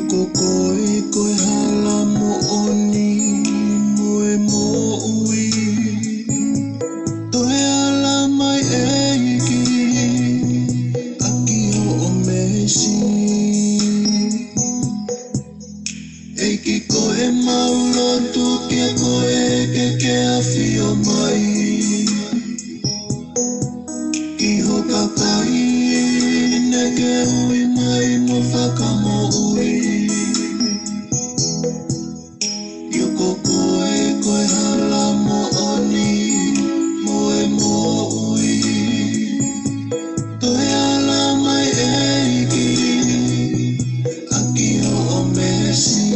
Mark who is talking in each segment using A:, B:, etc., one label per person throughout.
A: koe hala mo oni moe mo ui toe ala mai eiki aki ho o mesi eiki koe maulotu kia koe ke awhio mai ki ho kakai neke hui mai mo whakamo ui Yoko koe hala mo oni moe mo ui toe ala mai eiki aki ho o mesi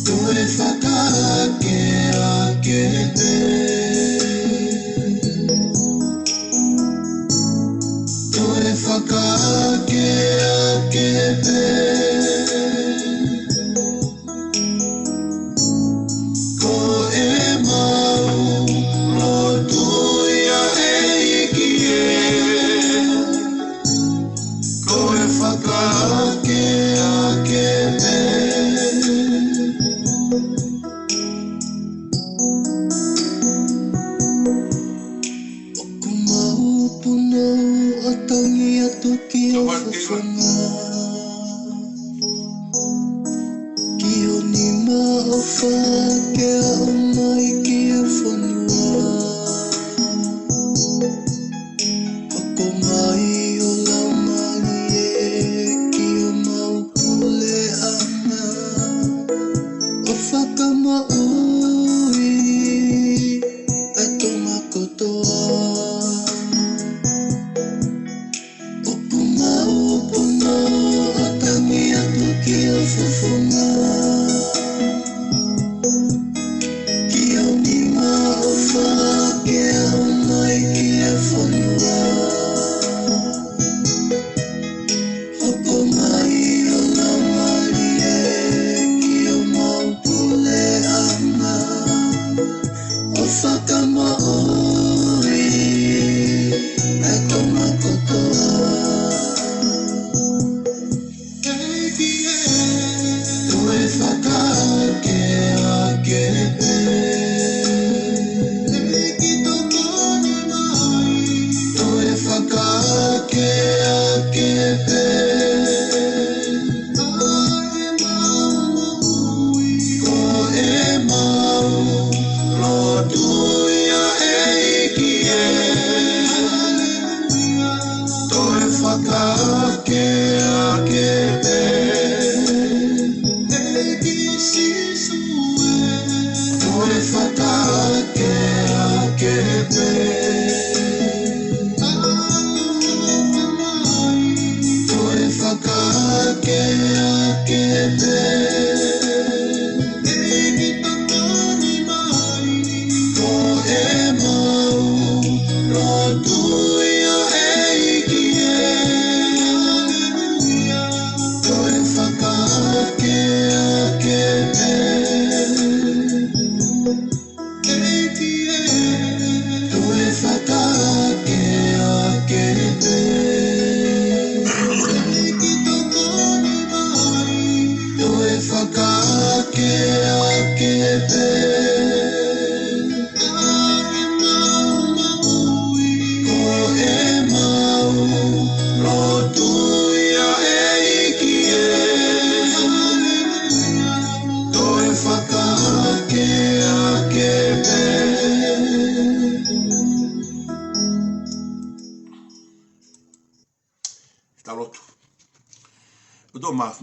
A: toe whakaake ake te toe whakaake ake te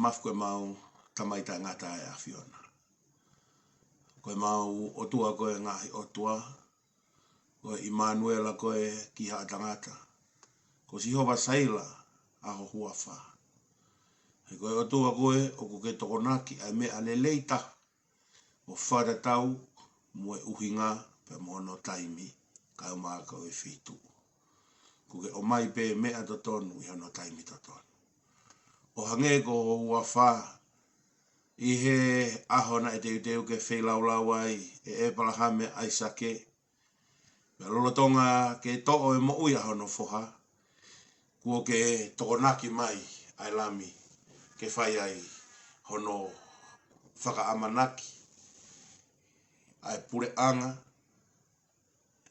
B: Maf koe mau tamaita ngata e a Fiona. Koe mau otua koe ngahi otua. Koe Immanuela koe ki haa tangata. Ko si hova saila aho huafa. He koe otua koe o kuke tokonaki ai me ane leita. O whara tau mue uhinga pe mono taimi kai o maa koe whitu. Kuke o mai pe mea totonu i hano taimi totonu. O hange ko ua wha i he ahona e teu ke whelaulau ai e palahame ai sake. Pea lolotonga ke to'o e mo ui ahono foha. kua ke tokonaki mai ai lami ke whai ai hono whakaamanaki ai pure anga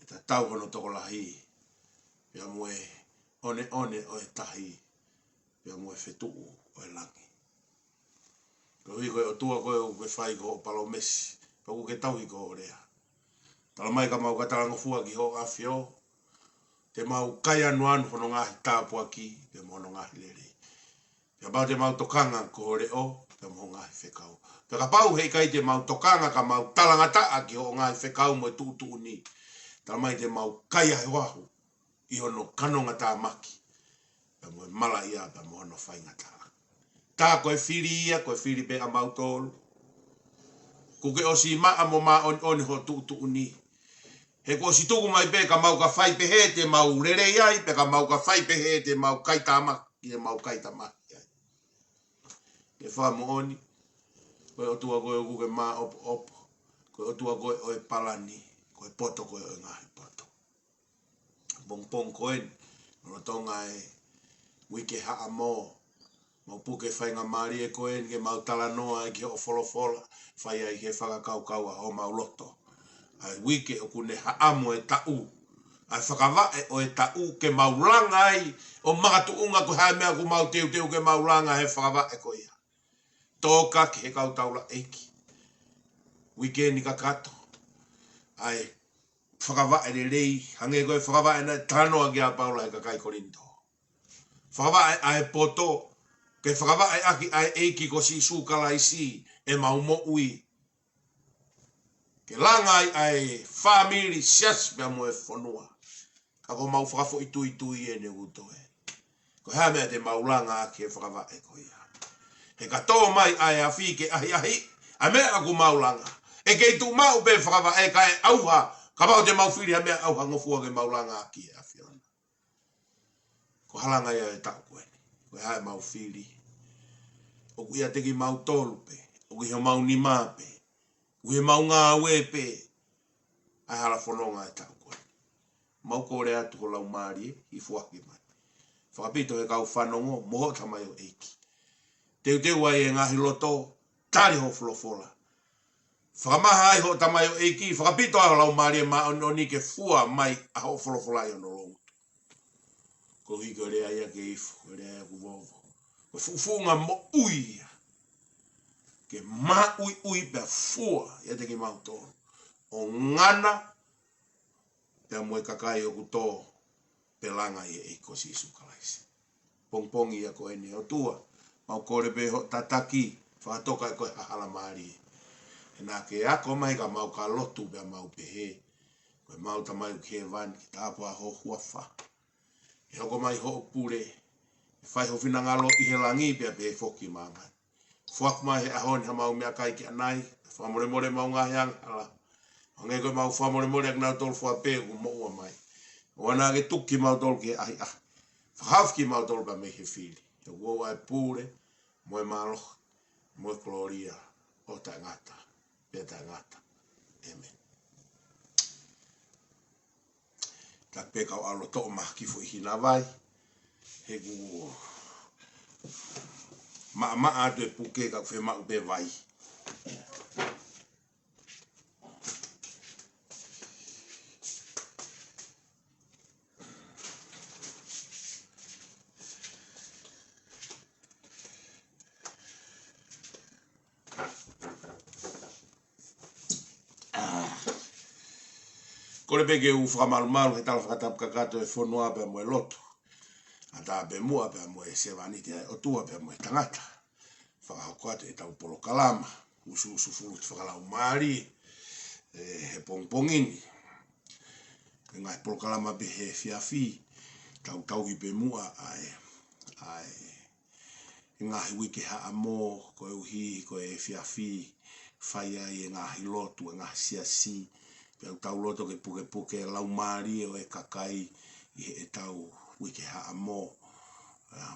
B: e ta tau hono tokolahi pia mue one o e tahi pia mue whetuu o e langi. Ko hui koe o tua koe o ke whai ko o palomesi pa ku ke tauhi ko o rea. Tala mai ka mau katarango fua ki ho awhio te mau kai anu anu hono ngahi tāpua ki pe mono ngahi lere. Pia bau te mau tokanga ko o reo pe moho ngahi whekau. Pia ka pau hei kai te mau tokanga ka mau talangataa ki ho ngahi whekau mo e tuutu ni. Tala mai te mau kai ahe wahu i hono kanonga tā maki. Pia mo e mala ia pe moho no whainga tā. Tā koe whiri ia, koe whiri pe a mau tolu. Kuke o si maa mo maa oni ho tuutu ni. He ko si tuku mai pe ka mau ka whai pe he te mau rere iai, pe ka mau ka whai pe he te mau kaitama, i mau kaitama iai. Ke wha mo oni, koe o tua koe o kuke maa opo opo, koe o tua koe o e palani, koe poto koe o e ngahi poto. Pong pong koe ni, no tonga e wike haa mo, mau puke whai ngā maari e koe ni ke mau tala noa e ki o folofola, whai ai he whakakau kau a ho mau loto. Ai wike o kune haamo e tau. Ai whakawae o e tau ke maulanga ai. O makatu unga ko hae mea ku mau teu teu ke maulanga he whakawae ko ia. Tōka ki he kau taula eiki. Wike ni kakato. Ai whakawae re rei. Hange koe whakawae na tanoa ki a paula he kakai korinto. Whakawae ai poto. Ke whakawae aki ai eiki ko si sūkala isi. E maumo ui. Ke langai ai family sias mea mo e whanua. Ka ko mau whakafo i tui e ne utoe. Ko hea mea te maulanga aki e whakawa e ko ia. He ka tō mai ai a whike ahi ahi. A mea aku maulanga. E kei tu mau pe whakawa e ka e auha. Ka mau te mau whiri a mea auha ngofua ke maulanga aki e a whiona. Ko halanga ia e tau koe. Ko hea mau whiri. O ku ia teki mau tolu pe. O ku ia mau nima pe. Ue mau ngā ue pe, ai hala whanonga e tau koe. Mau kore atu ko lau maari i fuaki mai. Whakapito he kau whanongo, moho tamai o eiki. Teu teu ai e ngahi loto, tari ho wholofola. Whakamaha ai ho tamai o eiki, whakapito ai lau maari e maoni ke fua mai a ho wholofola i ono longu. Ko hiko rea ia ke ifu, rea ku vovo. Ko fufunga mo uia. Ke ma ui pe fua ia te ki mau tō. O ngana pe moe kakai o kuto pe langa i e kosi isu kalaisi. Pongpongi ia ko ene o tua. Mau kore pe ho tataki whakatoka e koe hahala maari. E nā ke ako mai ka mau ka lotu pe mau pe he. Koe mau tamai ki he vani ki tāpua ho huafa. E hoko mai ho pure. E whai ho whinangalo i he langi pe pe foki mamai. Fuak mai he ahoni ha mau mea kai ki anai. Whamore more mau ngahi ala. Hange koe mau whamore more ak nau tolu fua pē ku moua mai. Wana ke tuki mau tolu ki ahi ah. Whakaf ki mau tolu pa me he whiri. E uo ai pūre, moe maloha, moe gloria, o ta ngata, pe ta ngata. Amen. Tak pe kau alo to mah ki fu hina vai. He ku ma atu e puke ka whe mau pe vai. Kore peke u whakamalu he tala whakatapu kakato e whonua pe moe loto. Ata pe mua pe moe sevaniti o tua pe moe tangata. Whakahokoate e tau polo kalama. Usu furu te whakalau maari. He pongpongini. E ngai polo kalama pe he fiafi. Tau hi pe mua ai. Ngahi wiki haa mo koe uhi koe fiafi. Whai ai e ngahi lotu e ngahi siasi. Pau tau loto ke puke lau maari o e kakai i e tau wike haa mo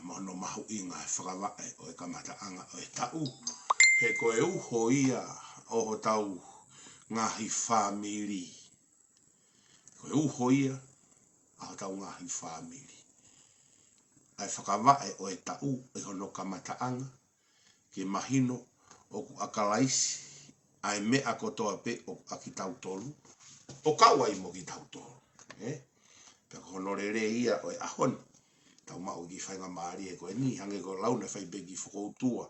B: mono mahu inga e whakawae o e kamata anga o e tau he koe uho ia o ho tau ngahi whamiri koe uho ia o tau ngahi whamiri ai whakawai o e tau e hono kamataanga ke mahino o ku akalaisi ai mea kotoa pe o aki tau tolu o kaua i mo ki tau tolu pe hono re ia o e ahon tau mau ki whainga maari e koe ni hange ko launa whai begi whakoutua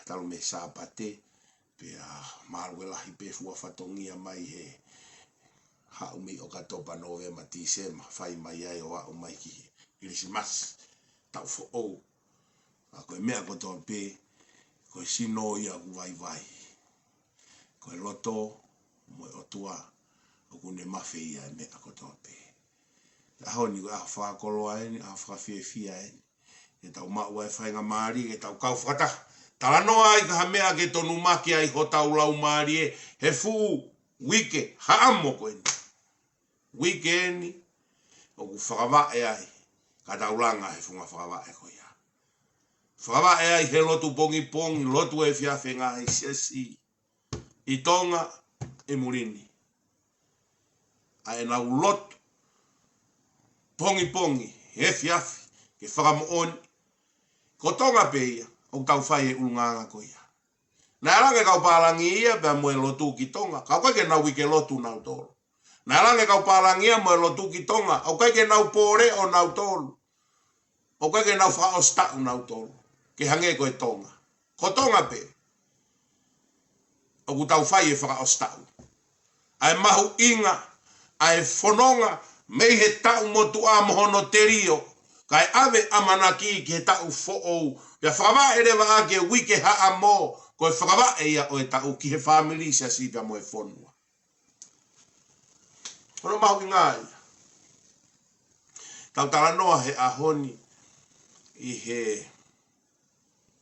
B: talu me sāpate pe maru lahi pe fua whatongia mai he haumi o katopa Novema Tisema whai mai ai o au mai ki Kirisimas tau fo o koe mea kotoa pe koe sino ia ku vai vai koe loto mo o tua o kune mawhi ia mea kotoa pe ahoni a whakoloa eni a whakawhiawhia eni e tau maua e whainga maari e tau kau whakata talanoa i ka mea ke tonu maki ai ho tau lau maari e he fu wike haamo koe ni wike eni o ku whakawa e ai ka taulanga he funga whakawa e koe ia whakawa e ai he lotu pongi pongi lotu e whiawhenga i sesi i tonga e murini a e nau lotu pongi pongi he whiawhi ke whakamo oni ko tonga pe ia o tau whai e ulunganga ko ia na elange kau palangi ia pe mo e lotu ki tonga kau kai ke nau wike lotu nau tolu na elange kau palangi ia mo e lotu ki tonga o kai ke nau pore o nau tolu o kai ke nau wha o sta nau tolu ke hange ko e tonga ko tonga pe o ku tau whai e whaka o sta ai mahu inga ai whanonga mei he tau motu a mohono terio kai ave amanaki ke tau fo'ou ya whakawa e rewa a ke wike haa mo ko e whakawa e ia o e tau ki he family sia si pia mo e whonua hono mahu i ngai tau talanoa he ahoni i he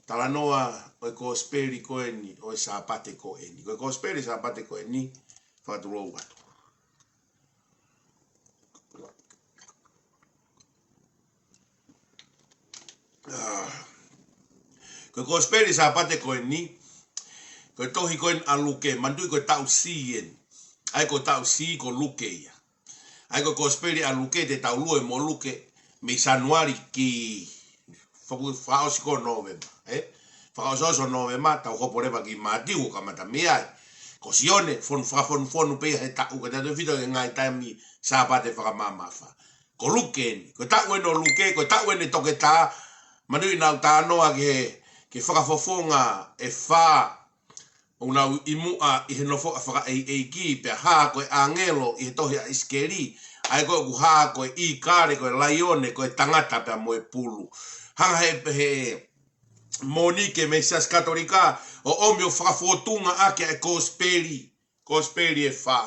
B: talanoa o e kosperi koe ni o e sāpate koe ni ko e kosperi sāpate koe ni whakatulou atu ko kosperi sāpate koe ni ko tohi koe aluke mandui ko tau sien ai ko tau si ko luke ia ai ko kosperi aluke te tau lue mo luke me Januari ki whaosi ko Novema whaososo Novema tau hoporeba ki mātiu ka mata me ai ko sione fonu pe he tau ka tatu whito ke ngai taimi sāpate whakamamafa ko luke ni ko tau eno luke ko tau ene toke tā mandui nau tānoa ke whakafofonga e wha o nau imua i he nofo a whaka ki pe haa koe angelo i he tohi a iskeri ai koe ku haa koe i kare koe laione koe tangata pe mo e pulu hanga he Monique Mesias Katolika o omio whakafotunga ake e kosperi e wha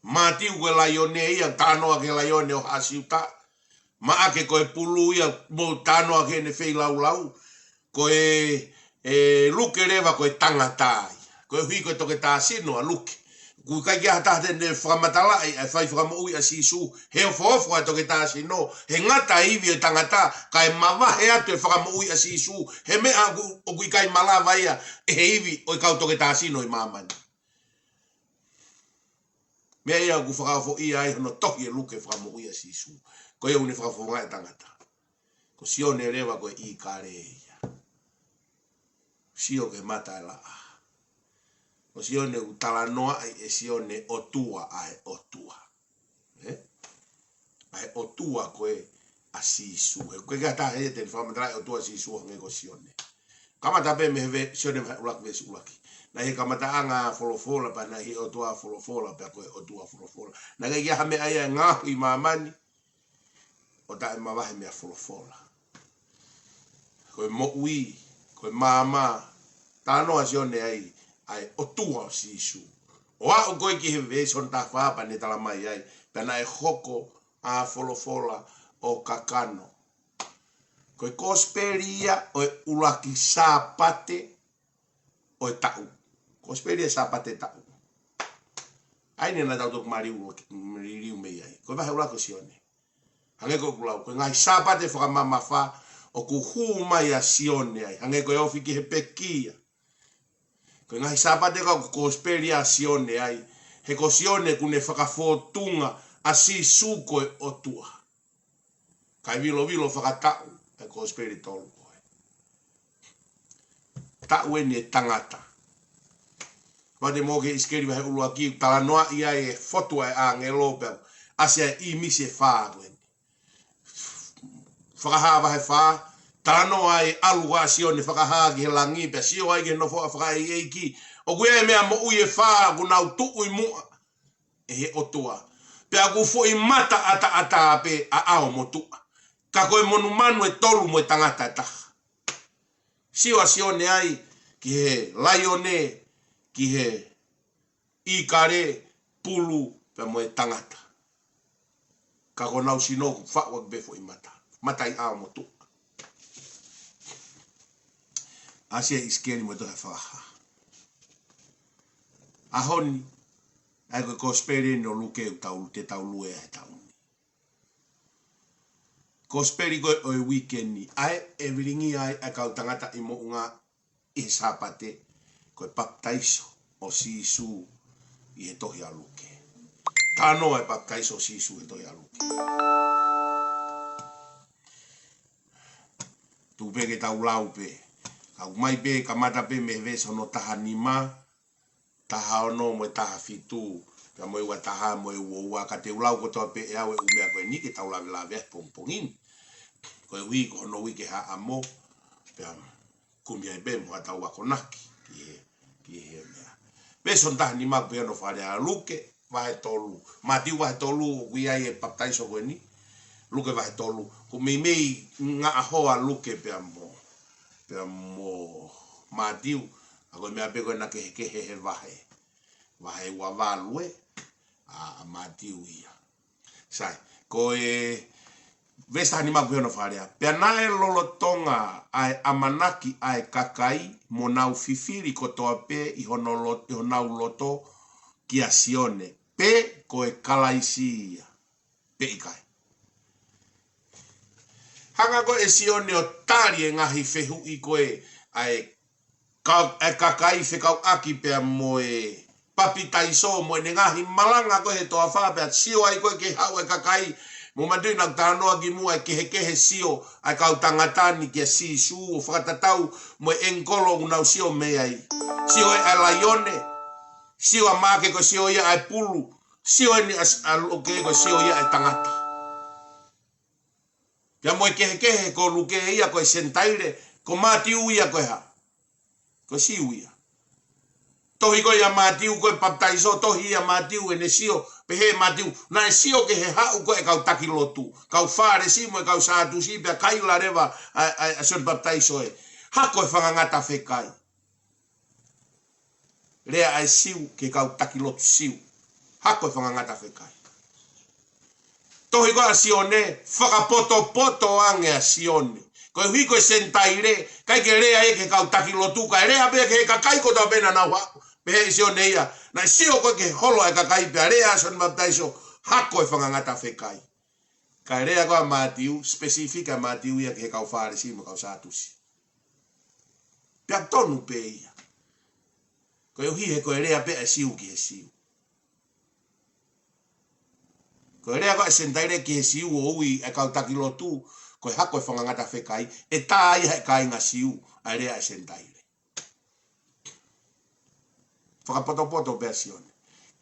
B: matiu koe laione ia tānoa ke laione o hasiuta ma ake koe pulu ia mo tānoa ke ne whei lau koe luke rewa koe tangata koe hui koe toke tā sino a luke kui kai kia tahte ne whakamatalai ai whai whakamoui a sisu he ofo a toke tā sino he ngata iwi e tangata kai mawahe atu e whakamoui a sisu he mea o kui kai malawa ia e he iwi o i kau toke tā sino i mamani mea ia ku whakafo ia ai hono toki e luke whakamoui a sisu koe uni whakafonga e tangata ko sione rewa koe i kare ia sio ke mata la o sione utala noa e sione otua ai otua ai otua koe asisu koe gata he te fama tra otua asisu nge ko sione kamata pe me ve sione ulak ve ulaki na he kamata anga folofola pa na he otua folofola pa koe otua folofola na ge ya me ai nga i mamani o ta ma va me folofola koe mo ui koe mama tano asione ai otua sisu o a koe ki he veson ta fa pa ni tala mai ai pena e hoko a folofola o kakano koe kosperia o ulaki sapate o tau kosperia sapate tau ai ne na tau tok mariu me ai koe va ulaki sione hange ko kulau koe ngai sapate fa mama fa o ku hu mai a sione ai hange ko ofi ki he pekia ko ngai sapate ka ko speria sione ai he ko sione kune whakafotunga a si suko o tua Kai vilo whakatau e Kosperi tolu koe. Tau e ni e tangata. Mate mo ke iskeri wahe ulua ki tala noa ia e fotua e a ngelo pe asia I misi e wha koe. Whakaha wahe wha tala noa e alu wa sio ni whakaha ki he langi pe sio ai ke nofo a whaka e eiki. O kue e mea mo ui e wha ku nau tuu I mua e he otua. Pe a ku fo I mata ata pe a ao mo tua. Ka koe monu manu e tolu mo e tangata e taha. Sio ne ai ki he laione, ki he ikare, pulu, pe mo e tangata. Ka koe nau sinoku whakwa befo I mata. Mata I ao mo tua. Asia iskeri mo toha whakaha. Ahoni, ai koe Kosperi no luke u te tau lue e tau. Kosperi koe o e weekend ni. Ai e viringi ai a kau tangata I mo unga I sapate koe baptaiso o sisu I he tohi aluke. Tano e baptaiso o sisu he tohi aluke. Tu peke tau lau pe. Kau mai pe kamata pe me veso no taha nima. Taha ono mo taha fitu. Pea mo iwa taha mo iwa ka te ulau ko toa pe e awe umea koe ni ke tau lawe lawe pompongin. Koe hui ko no wike ha amo. Pea kumia I be mo atau wako naki. Ki he mea. Beson taha nima pe no whare a luke. Wahe tolu. Matiu wahe tolu kui ai e baptaiso koe ni. Luke wahe tolu. Ko mei nga ahoa luke pea mo. Pea mo matiu. Ako mea pe koe na kehe he wahe. Wahe ua walue. A matiu ia. Sai. Koe vesta ni magu no faria. Pea nae lolo tonga ai amanaki ai kakai mo nau fifiri ko toa pe I honau loto ki a sione. Pe koe kalaisi ia. Pe ikai. Hanga koe e sione o tari e ngahi fehu I koe ai kakai whekau aki pea mo e papi taiso mo e ngahi malanga koe he toa wha pea sio ai koe ke hau e kakai mo mandui nak tanoa ki mua kehe sio ai kau tangatani ki a sisu o whakatatau mo e enkolo unau sio mea ai. Sio e alaione, sio a make ko sio ia ai pulu, sio e ni aluke ko sio ia ai tangata. Pea mo e kehe ko luke ia ko e sentaire, ko matiu ia ko ha. Ko siu ia. Tohi ko ia matiu ko e baptaiso, tohi ia matiu e ne sio, pe he matiu, na e sio ke he hau ko e kau taki lotu. Kau whare si mo e kau saatu si, pea kaila rewa a son baptaiso e. Hako e whangangata whekai. Rea ai siu ke kau taki lotu siu. Hako e whangangata whekai. Tohi ko a sione, whakapoto ange a sione. Koe hui koe sentaire, kai ke rea e ke kau taki lotu, kai rea pe ke he kakai ko tau pena nau hau. Pehe sio neia, na sio koe ke holo e kakai pea rea son baptaiso, hako e whangangata whekai. Kai rea koa matiu, spesifika matiu ia ke he kau whare si mo kau satusi. Pea tonu pe ia. Koe uhi he koe rea pe e siu ki he siu. Koe rea koe sentaire ki he siu o ui e kau taki lotu, koe hako e whangangata whekai, e tā ia he kai ngā siu, a rea e sentaire. Whakapoto pea sione.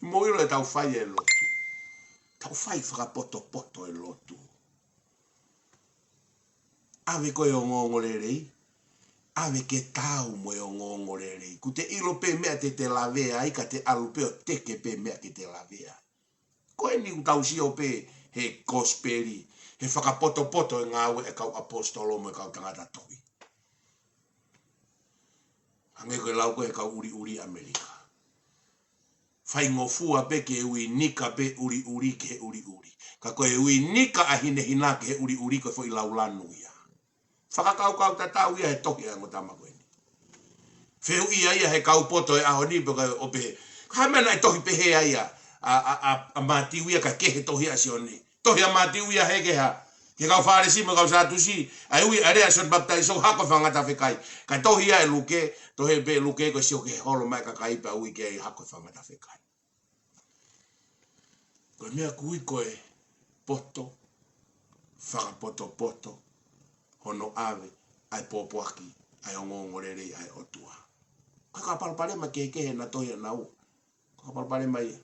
B: Mo ilo e tau whai e lotu. Tau whai whakapoto e lotu. Awe koe o ngongorerei. Awe ke tau mo e o ngongorerei. Ku te ilo pe mea te lawea ai ka te alu pe o teke pe mea ke te lawea. Koe ni ku tau sio pe he Kosperi. He whakapoto e ngāwe e kau apostolo mo e kau tangata tohi. Hange koe lau koe he kau uri Amerika. Whai ngofua pe ke ui nika pe uri ke uri. Ka koe ui nika a hina ke uri koe fo I laulanu ia. Whakakau tatau ia he tohi a ngotama koe ni. Wheu ia he kau poto e aho ni pe koe o pe. Hamena e tohi pe hea ia. A matiu ia ka kehe tohi a sione. Tohi a matiu ia he ke ha. Ke kau whare si mo kau satusi. Ai ui area son baptaiso hako whangata whekai. Ka tohi ia e luke. Tohi pe luke koe sio ke holo mai ka kai pa ui ke hako whangata whekai. Koe mea kui koe poto, whakapoto hono awe ai popoaki ai ongongorere ai otua. Kaka palpare ma keke na toia nau. Kaka palpare mai.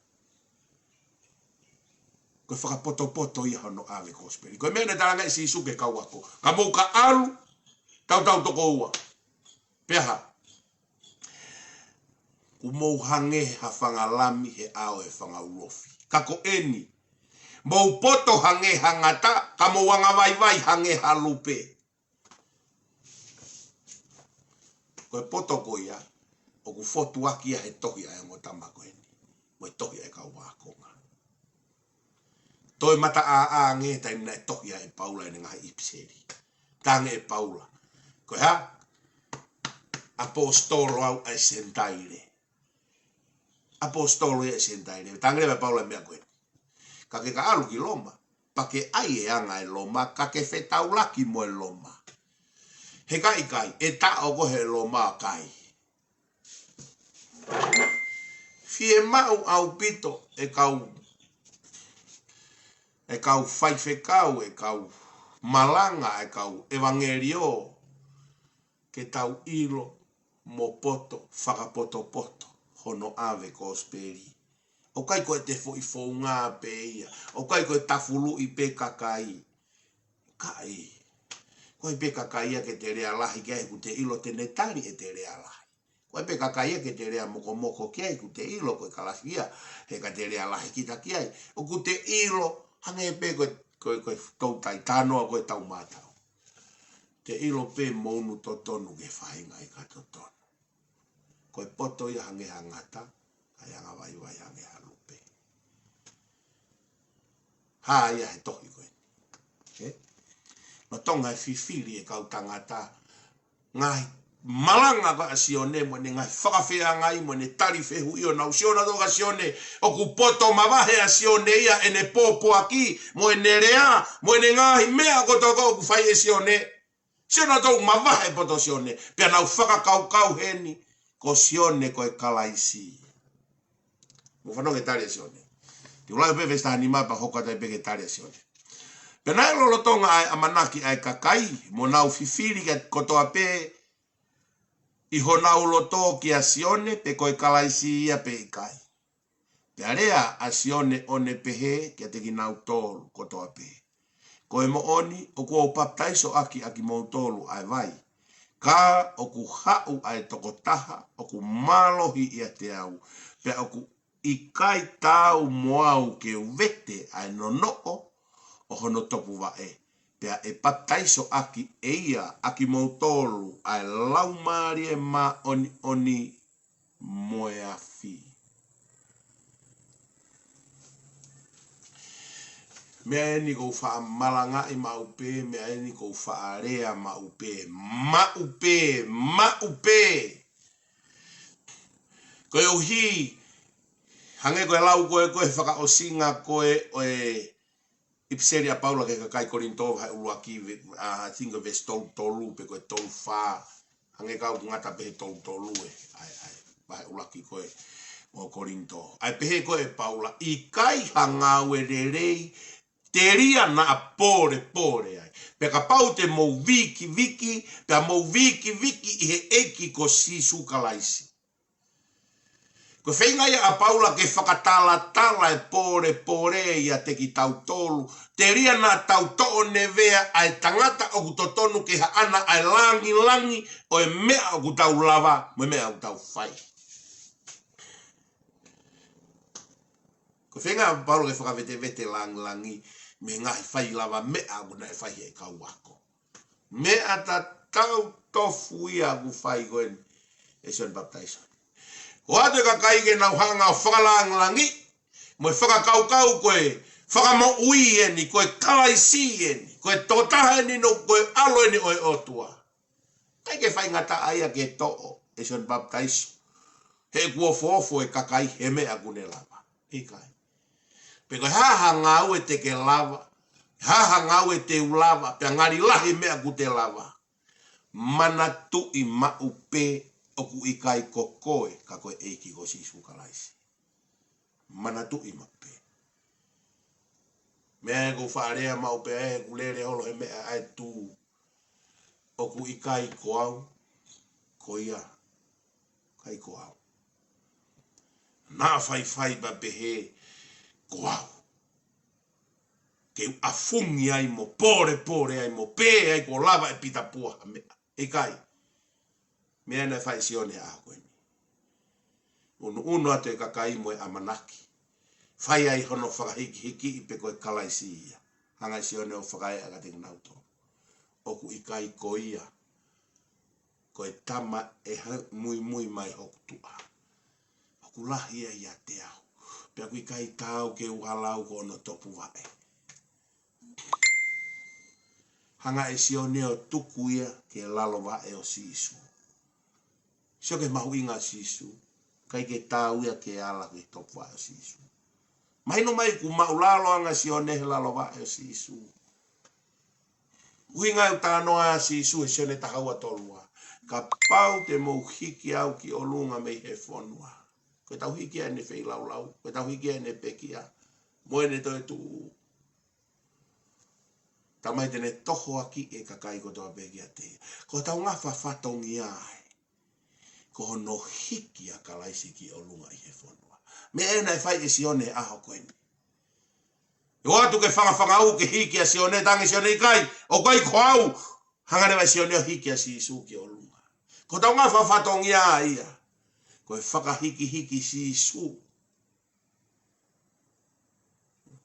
B: Ko whakapoto ia hono awe kosperi. Ko mena taranga si suke kawako. Ka mou ka alu tau toko ua. Peha. Ku mou hange ha whangalami he ao e whangaurofi. Kako eni. Mou poto hange hangata, ka mou anga vai hange halupe. Koe poto ko ia, o ku fotu aki a he tohi ai ngo tamako eni. Mo e tohi ai kau wakonga. Toi mata a nge tai mina e tohi ai Paula ene ngahi ipiseri. Tange e Paula. Koe ha? Apostolo au ai sentaire. Apostolo e sentaire. Tange le Paula mea koe. Kake ka alu ki loma. Pake ai e anga e loma. Kake whetau laki mo e loma. He kai. E ta o kohe loma kai. Fie mau au pito. E kau whaife kau. E kau malanga. E kau evangelio. Ke tau ilo. Mo poto. Whakapoto. Hono ave kosperi. O kai koe te fo i fo ngā pe ia. O kai koe tafulu i pe kakai. Kai. Koe pe kakai ia ke te rea lahi kia ku te ilo te netari e te rea lahi. Koe pe kakai ia ke te rea moko kia ku te ilo koe kalafia. He ka te rea lahi kita kia. O ku te ilo hange pe koe tautai tanoa koe tau mātau. Te ilo pe mounu totonu ke whainga i ka totonu. Koe poto ia hange hangata. Ai anga vai hange halupe. Ha ia he tohi koe. No tonga e fifiri e kau tangata. Ngai malanga ka sione mo ne ngai whakawhea ngai mo ne tari whehu io nau siona toka sione o ku poto mawahe a sione ia e ne popo aki mo e ne rea mo e ne ngahi mea kotoko ku whai e sione. Siona toku mawahe poto sione. Pea nau whakakau heni ko sione ko e kalaisi. Mo whanonge tari e sione. Ti ulai pe vesta anima pa hoka tai pe ke tari e sione. Pena e lolo tonga ai amanaki ai kakai. Mo nau fifiri ke kotoa pe. I honau loto ki a sione pe koe kalaisi ia pe ikai. Pe area a sione one pehe ki a teki nau tolu kotoa pe. Koe mo oni o kua upaptaiso aki mo tolu ai vai. Ka o ku hau ai tokotaha o ku malohi ia te au. Pe o ku ikai tau moau ke uvete ai nonoko o hono topu wae. Pea e pataiso aki e ia aki mautolu ai laumari e ma oni moe afi. Mea eni kou wha malanga i maupe, mea eni kou wha area maupe. Maupe. Koe uhi, hange koe lau koe whaka o singa koe oe Ipseria Paula ke kakai Korinto hai uluaki I think of tolu pe koe tolu fa hange kau ngata pe tolu ai vai uluaki koe o Korinto ai pe koe Paula I kai hanga wererei teria na pore ai pe ka pau te mo viki pe mo viki I he eki ko si sukalaisi. Ko whainga ia a Paula ke whakatala e pore ia te ki tau tolu. Te ria na tau to'o nevea ai tangata o ku totonu ke haana ai langi o e mea o ku tau lava mo mea o ku tau whai. Ko whainga a Paula ke whakavete langi me ngahi whai lava mea o ku nai whai e kau wako. Mea ta tau tofu ia ku whai koen e son baptizon. O ate ka kai ke nau hanga o whakalangi, mo e whakakau koe, whakamo ui eni, koe kalaisi eni, koe totaha eni no koe alo eni oe otua. Kai ke whai ngata aia ke to'o, e son baptaiso. He kua fofo e kakai he mea kune lava. E kai. Pe koe haha ngau e te ke lava, haha ngau e te ulava, pe ngari lahi mea ku te lava. Mana tu I maupe, oku ikai kokoe ka koe eiki ko si sukalaisi. Mana tu I mape. Mea ko whaarea mau pe e kulere holo he mea ai tū. Oku i kai ko au, ko ia, kai ko au. Nā whai ba pehe ko au. Ke afungi ai mo pore ai mo pe ai ko lava e pita pua mea. E kai. Mea na whai sione a koe ni. Uno atu e kakai mo e amanaki. Whai ai hono whakahiki i pe koe kalaisi ia. Hanga sione o whakai aga te nauto. Oku i kai ko ia. Koe tama e mui mai hoku tua. Hoku lahi e ia te au. Pea kui kai tau ke uhalau ko ono topu wae. Hanga e sione o tuku ia ke lalo wae o sisu. Sio ke mahu inga sisu. Kai ke tau ia ke ala ke topu wae o sisu. Mahino mai ku mau lalo anga sione he lalo wae o sisu. Uinga u tānoa sisu e sione tahaua tolua. Ka pau te mou hiki au ki o lunga mei he whonua. Koe tau hiki ane whei lau. Koe tau hiki ane pekia. Moene toi tu. Tamai tene toho aki e kakai ko toa pekia te. Ko tau ngawha whatongi ai. Ko hono hiki a kalaisi ki o lunga i he whonua. Me ena e whai e sione aho koeni. E watu ke whanga au ke hiki a sione tangi sione i kai. O kai ko au. Hangare vai sione o hiki a si isu ki o lunga. Ko tau ngā whawhatongi a ia. Ko e whakahiki si isu.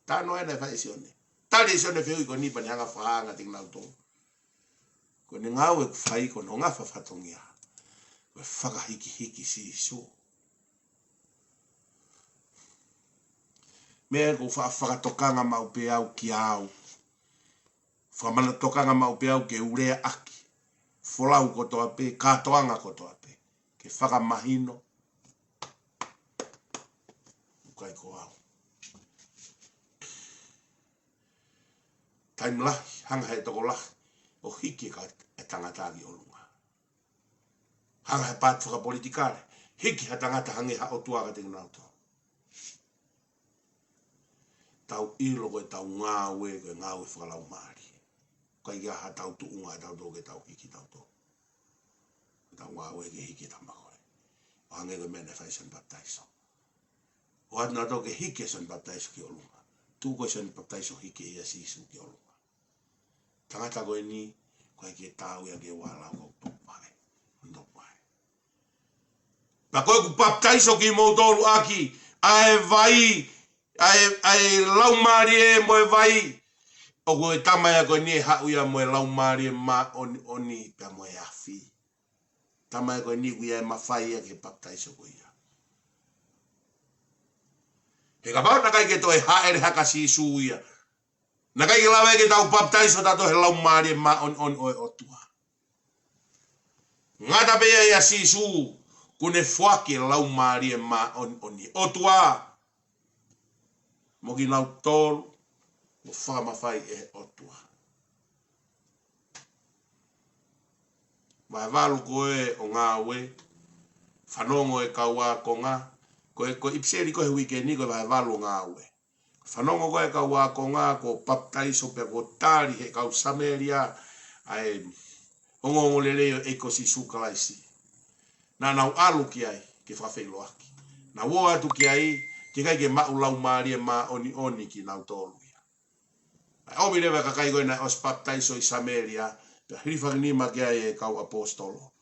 B: Tāno ena e whai sione. Tari sione whiu i ko nipa ni hanga whahanga ting nau tō. Ko ni ngau e whai ko no ngā whawhatongi a. Ko e whakahiki si isu. Mea ko whakatokanga mau pe au ki au. Whamana tokanga mau pe au ke urea aki. Folau kotoa pe, katoanga kotoa pe. Ke whakamahino. Ukai ko au. Taim lahi, hanga he toko lahi. O hiki ka e tangatagi o lunga. Hanga he pāt whakapolitikare. Hiki ha tangata hangi ha o tuaga te ngunauto. Tau ilo koe tau ngāwe, koe ngāwe whakalau maari. Kai kia ha tau tu unga tau tō ke tau hiki tau tō. Tau ngāwe ke hiki tamakoe. O hange koe mene whai San Baptaiso. O atuna tō ke hiki San Baptaiso ki o lunga. Tū koe San Baptaiso hiki ia sisu ki o lunga. Tangata koe ni, koe ke tau ia ke wālau kau tōpai. Tōpai. Pa koe ku baptaiso ki mou tōru aki. Ae vai, ae lau maari e moe vai. O koe tamaya koe ni e hau ia moe lau maari e ma oni pia moe afi. Tamaya koe ni kuia e mawhai ia ke baptaiso koe ia. He ka pau na kai ke toi haere haka si isu ia. Na kai ke lawe ke tau baptaiso tato he lau maari e ma on oe otua. Ngata pea ia si isu kune fuaki lau maari e ma oni otua. Moki lau tolu. O whamawhai e otua. Mai walu koe o ngā we. Whanongo e kaua ko ngā. Koe ipseri koe wikeni koe mai walu ngā we. Whanongo koe kaua ko ngā ko baptaiso pe ko tāri he kau sameria. Ai ongongo leleo e ko si sukalaisi. Nā nau alu ki ai ke whawhelo aki. Nā wo atu ki ai ke kai ke mau lau maari e ma oni ki nau tolu. Omi lewe kakai koe na os baptaiso i Sameria. Pea hirifagini kia e kau apostolo.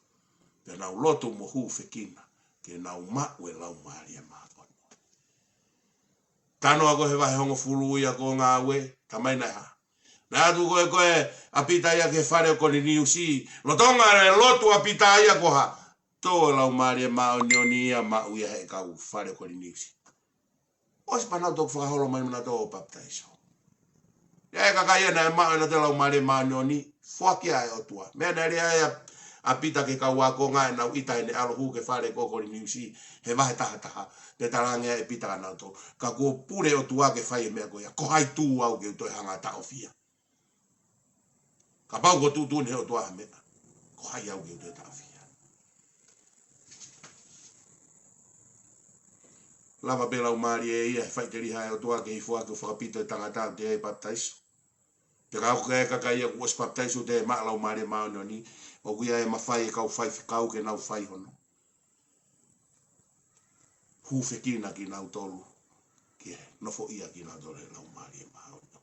B: Pea nau lotu mo hu whekina. Ke nau mau e lau maari e mākoni. Tano a koe wahe hongo fulu ia ko ngā we. Tamai nai ha. Na atu koe apita ia ke whare o koni niusi. Lotonga re lotu apita ia ko ha. Tō lau maari e maoni ia mau ia he kau whare o koni niusi. Osi panau tōku whakaholo mai mana tō baptaiso. Ia kakai e na e mao e na te lau maare maanioni, fuakia e otua. Mea na rea e a pita ke kau wako ngā e nau ita e ne alo hu ke whare kokori niusi, he wahe taha. Te tarangea e pita ka nau tō. Ka kua pure otua ke whai e mea koia, ko hai tū au ke utoi hanga ta ofia. Ka pau ko tūtūne he otua ha mea, ko hai au ke utoi ta ofia. lava bela umari e ia fai te riha o tua ke hifua ke whakapito e tangata te e baptaiso. Te kau ke kaka ia kuas baptaiso te maa lau umari maa ni o kuia e mawhai e kau whai whikau ke nau whai hono. Hufekina ki nau tolu ke nofo ia ki nau tolu lau umari maa hono.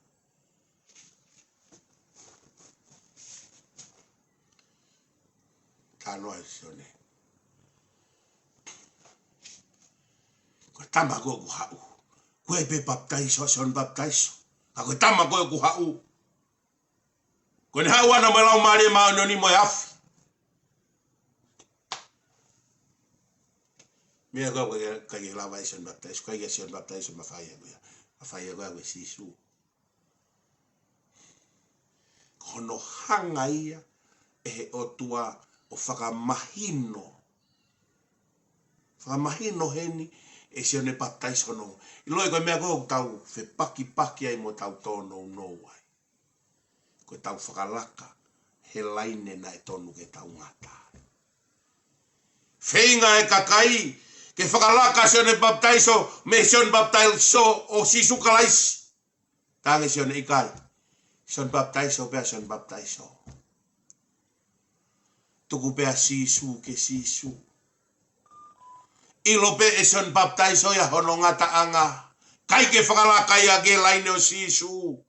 B: Tanoa e sione. Ko tama ko ku hau. Koe pe baptaiso, son baptaiso. Ako tama koe ku hau. Ko ni hau ana malau mare ma no ni mo yafi. Mea ko ka ke lava son baptaiso, ko ke son baptaiso ma fai ko ya. Ma fai ko we sisu. Kono hanga ia e o tua o whakamahino. Whakamahino heni e se ne baptaiso no. I loi ko mea ko tau fe paki ai mo tau tono no wai. Ko tau whakalaka he laine na e tonu ke tau ngata. Whainga e kakai ke whakalaka se ne baptaiso me se ne baptaiso o sisu kalaisi. Tange se ne ikai. Se ne baptaiso pea se ne baptaiso. Tuku pea sisu ke sisu. Ilo pe e se ne baptaiso ya hono ngata anga. Kai ke whakalaka ia ke laine o sisu.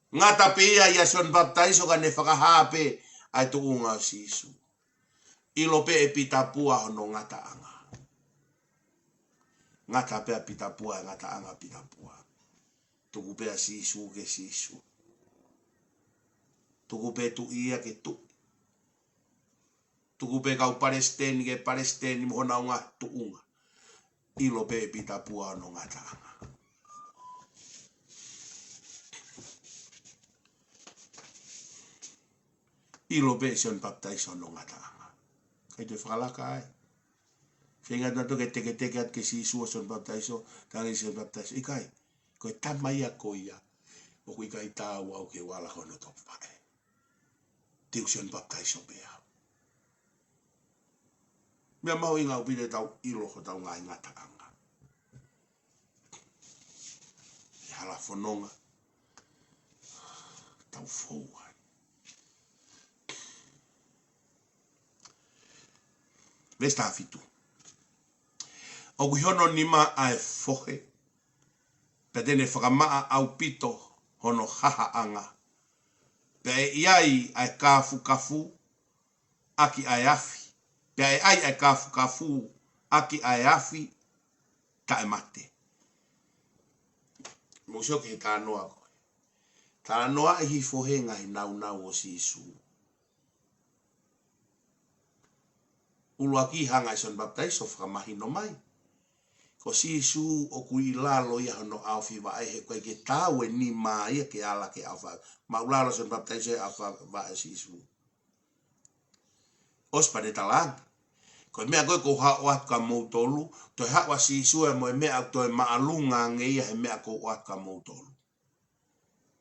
B: Ngata pe ia son baptaiso ka ne whakahape ai tu unga sisu. Ilo pe e pitapua hono ngata anga. Ngata pe a pitapua ngata anga pitapua. Tuku pe a sisu ke sisu. Tuku pe tu ia ke tu. Tuku pe kau paresteni ke paresteni mo hona unga tu unga. Ilo pe e pitapua hono ngata anga. Ilo be son baptaiso no ngata anga. Kai te whakalaka ai. Whenga nato ke teke at ke sisu son baptaiso, tangi son baptaiso. Ikai, koe tamai a koia, o kui kai tāua au ke wala hono top pae. Tiu son baptaiso bea. Mea mau inga upide tau ilo ho tau ngai ngata anga. E hala whanonga, tau fōua. Vesta fitu. O kuhono nima ai fohe. Petene whakamaa au pito hono haha anga. Pe iai ai kafu aki ai afi. Pe ai kafu aki ai afi tae mate. Musio ke tānoa koe. Tānoa hi fohe ngai nau o sisu. Uluaki hanga son baptaiso whakamahino mai. Ko sisu o kui lalo ia hono awhi wa he koe ke tawe ni mai ke ala ke awha. Ma ulalo son baptaiso e awha wa e sisu. Ospa de talang. Ko mea koe ko haoat ka moutolu. To hawa sisu e moe mea to e maalunga ngeia he mea ko oat ka moutolu.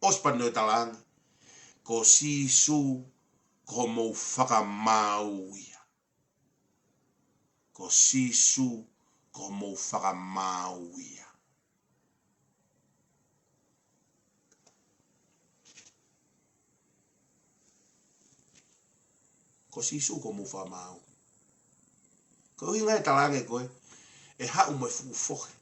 B: Ospa de talang. Ko sisu ko mou whakamau ia. Ko sisu ko mou whakamau ia. Ko sisu ko mou whakamau. Ko inga e talange koe, e hau mai fufohe,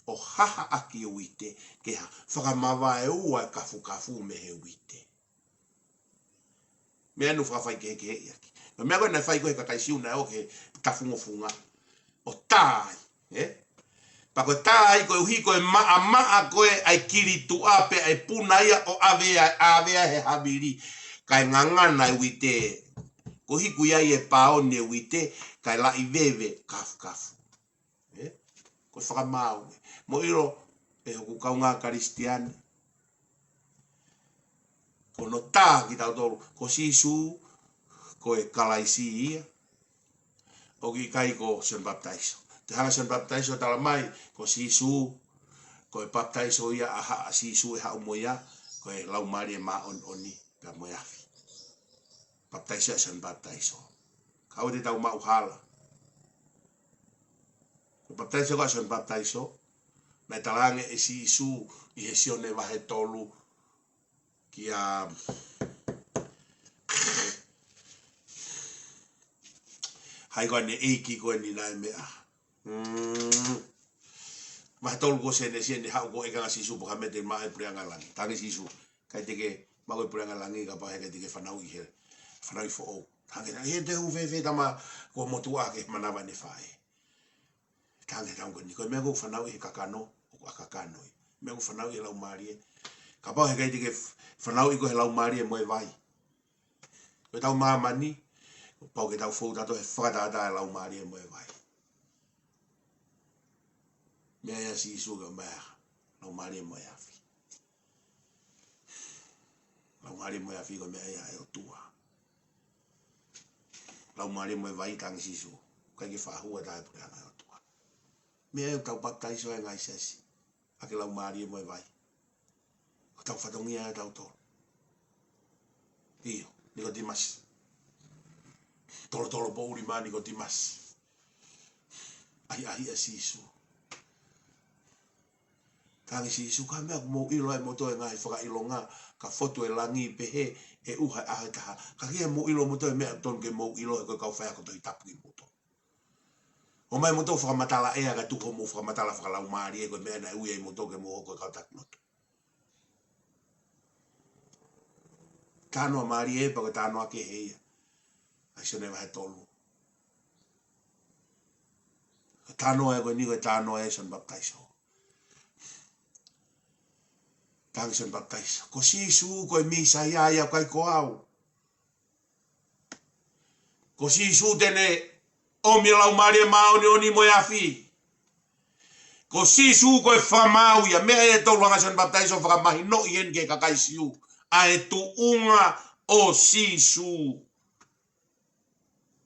B: o haha aki o ite, ke ha whakamawa e ua e kafu me he uite. Mea nu whakawhai ke he aki. Mea koe na whai koe kakaisiu na o ke tafungofunga. O tai, Pako tai koe uhi koe maa koe ai kiri tu ape ai puna ia o avea he habiri. Kai ngangana e uite. Ko hiku iai e paone e uite, kai la i vewe kafu. Ko whakamau. Mo iro e hoku kaunga karistiani. Ko no tā ki tau tolu. Ko sisu, ko e kalaisi ia. O ki kai ko son baptaiso. Te hanga son baptaiso tala mai, ko sisu, ko e baptaiso ia aha a sisu e hau moia, ko e lau mari e maa oni, pia moiafi. Baptaiso e son baptaiso. Kau te tau mau hala. O baptaiso ko son baptaiso. Na talange e si isu I he sione wahe tolu ki a hai ko ne eiki ko ni nai mea. Wahe tolu ko se ne hau ko e kanga sisu po kamete ma e prianga langi. Tangi sisu kai teke ma ko prianga langi ka pa he kai teke whanau I he. Whanau I fo o. Tangi na he te huwewhe tama ko motua ke manawa ne whae. Tangi tango ni ko mea ko whanau I he kakano o akakanoi. Mea ko whanau I he lau marie. Ka pau he kai teke whanau I ko he lau marie moe vai. Ko tau mamani. Pau ke tau fou tato he whakatata e lau marie moe vai. Mea ia si isu ka mea. Lau marie moe afi. Lau marie moe afi ko mea ia e o tua. Lau marie moe vai tangi si isu. Kai ke whahua tae pureanga e o tua. Mea e tau baptaiso e ngai sesi. Ake lau marie moe vai. O tau whatongia e tau tolo. Iyo, Nikotimas. Tolo po uri ma Nikotimas. Ai e si isu. Tangi si isu ka mea mo ilo e moto e ngai whaka ilo ngā. Ka foto e langi pehe e uha ahe taha. Ka kia mo ilo moto e mea ton ke mo ilo e koe kau whaya koto I tapu ki moto. O mai moto whakamatala ea ka tuho mo whakamatala whakalau maari e koe mea na ui e moto ke mo hoko e kau tapu noto. Tānoa maari e pa koe tānoa ke heia. Ai sone wahe tolu. Tānoa e koe ni koe tānoa e son baptaiso. Tangi son baptaiso. Ko sisu koe misa ia kai ko au. Ko sisu tene o mi lau maari e maoni oni moe afi. Ko sisu koe whamau ia mea e tolu anga son baptaiso whakamahi no I en ke kakai siu. A e tu unga o sisu.